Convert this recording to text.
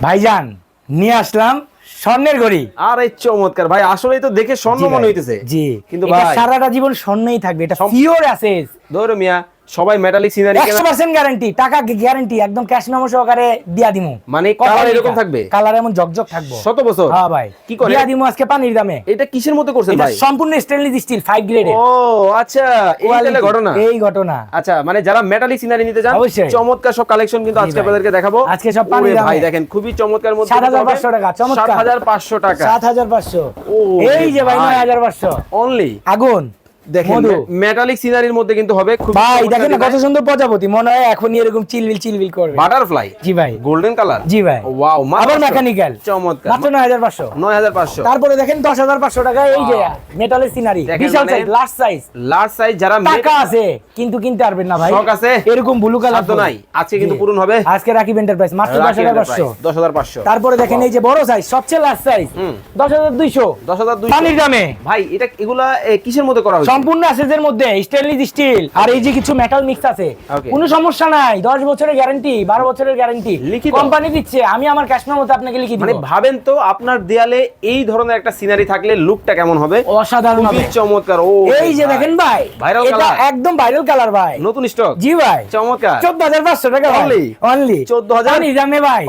ভাইজান নিয়ে আসলাম স্বর্ণের ঘড়ি। আরে চমৎকার ভাই, আসলেই তো দেখে স্বর্ণ মনে হইতেছে। জি, কিন্তু এটা ভাই সারাটা জীবন স্বর্ণই থাকবে, এটা পিওর অ্যাসেস। ধরো মিয়া, সবাই মেটালিক সিনারি 100% গ্যারান্টি, টাকা গ্যারান্টি, একদম ক্যাশ মেমো সহকারে দিয়া দিমু। মানে কালার এরকম থাকবে, কালার এমন জকজক থাকবে। শত বছর। হ্যাঁ ভাই, কি করে দিয়া দিমু আজকে পানির দামে। এটা কিসের মধ্যে করছেন এটা ভাই? সম্পূর্ণ স্টেনলেস স্টিল 5 গ্রেডের। ও আচ্ছা, এই তাহলে ঘটনা। এই ঘটনা। আচ্ছা, মানে যারা মেটালিক সিনারি নিতে চান, অবশ্যই। চমৎকার সব কালেকশন কিন্তু আজকে ভাই। আপনাদেরকে দেখাবো। আজকে সব পানির ওরে দামে। ভাই দেখেন, খুবই চমৎকার মধ্যে 7500 টাকা, চমৎকার। 7500 টাকা, 7500। ও এই যে ভাই ভাই। 9500 অনলি। আগুন দেখেন মধু। মেটালিক সিনারির মধ্যে কিন্তু হবে খুব ভাই দেখেন না কত সুন্দর প্রজাপতি, মনে হয় এখনই এরকম চিলবিল করবে। বাটারফ্লাই। জি ভাই, গোল্ডেন কালার। জি ভাই। ওয়াও, আবার মেকানিক্যাল, চমৎকার। মাত্র 9500। 9500। তারপরে দেখেন 10500 টাকা এই যে মেটালের সিনারি, দেখেন বিশাল মানে size, large size. Large size যারা টাকা আছে কিন্তু কিনতে পারবেন না ভাই। শখ আছে, এরকম ব্লু কালার সাধ্য নাই। আজকে কিন্তু পূরণ হবে। আজকে রাকিব এন্টারপ্রাইজ মাত্র 10500। 10500। তারপরে দেখেন এই যে বড় সাইজ, সবচেয়ে লার্জ সাইজ, 10200। 10200 পানির দামে। ভাই এটা এগুলা কিসের মধ্যে করা হয়েছে? সম্পূর্ণ অ্যাসেসের মধ্যে স্টেনলেস স্টিল, আর এই যে কিছু মেটাল মিক্স আছে। Okay. কোনো সমস্যা নাই, 10 বছরের গ্যারান্টি, 12 বছরের গ্যারান্টি লিখিত। কোম্পানি দিচ্ছে, আমি আমার ক্যাশ মেমোতে আপনাকে লিখে দিব। মানে ভাবেন তো, আপনার দেয়ালে এই ধরনের একটা সিনারি থাকলে লুকটা কেমন হবে? অসাধারণ খুবই হবে। চমৎকার। ও এই যে দেখেন ভাই, ভাইরাল এটা কালার, একদম ভাইরাল কালার ভাই, নতুন স্টক। জি ভাই, চমৎকার। 14500 টাকা ভাই, Only? অনলি 14,500 জানে ভাই,